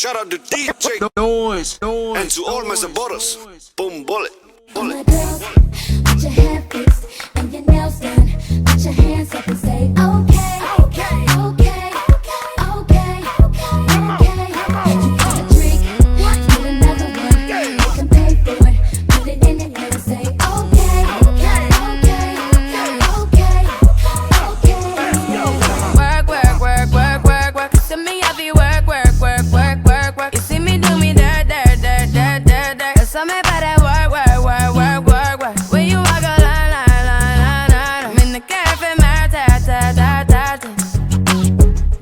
Shout out to DJ Noise. and to all my supporters. Boom, bullet. All my girls, put your hair fixed and your nails done. Put your hands up and say, okay, okay, okay, okay, okay. You got a drink, get another one. You can pay for it, put it in the air and say, okay, okay, okay, okay, okay. Work. To me, I be work. You see me do me dirt. There's something about that work. When you walk a line. I'm in the cafe,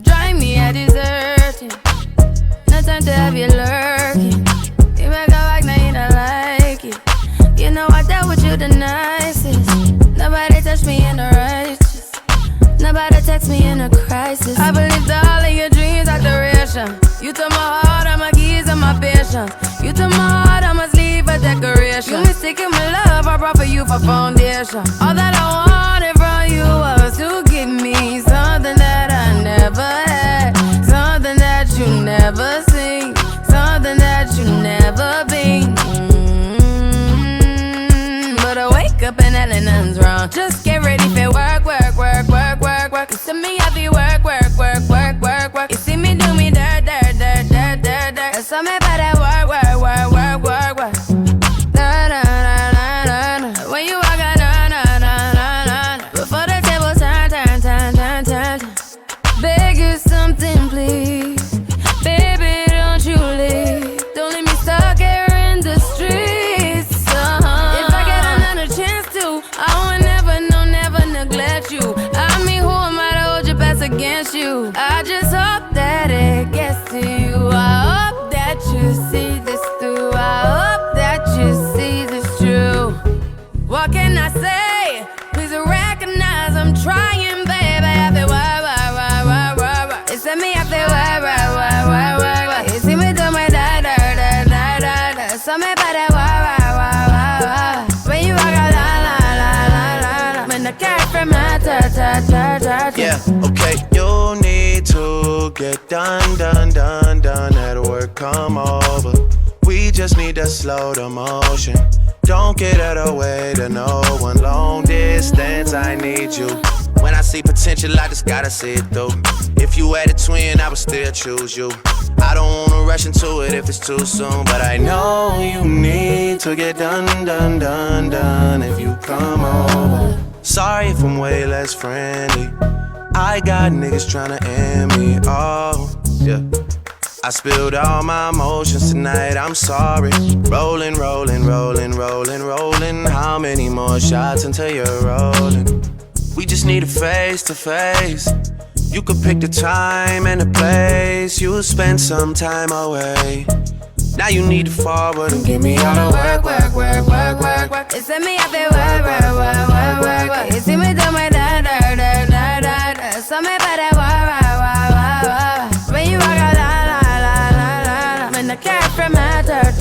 drive me a desertion. No time to have you lurking. You make a like, now you don't like it. You know I dealt with you the nicest. Nobody touched me in the righteous. Nobody text me in a crisis. I believed all of your dreams are duration. You took my heart, all my keys, and my patience. You took my heart, I must leave a decoration. You mistaken my love, I brought for you for foundation. All that I wanted from you was to give me something that I never had, something that you never seen, something that you never been. But I wake up and hell nothing's wrong. Just get ready for work. To me, I be work. You see me do me dirt. There's something about that work. When you walk out, before the table turn. Beg you something, please. Baby, don't you leave. Don't leave me stuck here in the streets. If I get another chance to, I will never neglect you. I mean, who am I to hold your best against you? I just hope that it gets to you. I hope that you see this through. I hope that you see this true. What can I say? Please recognize I'm trying, baby. I feel work. It's me, I feel work. You see me do my dirt. Something about that work. When you walk out, I'm in the cat from my dirt. Yeah, okay, you need to get done. That work, come over. We just need to slow the motion. Don't get out of the way to no one. Long distance, I need you. When I see potential, I just gotta see it through. If you had a twin, I would still choose you. I don't wanna rush into it if it's too soon, but I know you need to get done. If you come over. Sorry if I'm way less friendly. I got niggas tryna end me. Oh, yeah. I spilled all my emotions tonight, I'm sorry. Rolling. How many more shots until you're rolling? We just need a face to face. You could pick the time and the place. You'll spend some time away. Now you need to forward and give me all the work. It's me, I feel work. You see me do my dirt. Something about that work. When you walk out, I'm in the cat from my dirt.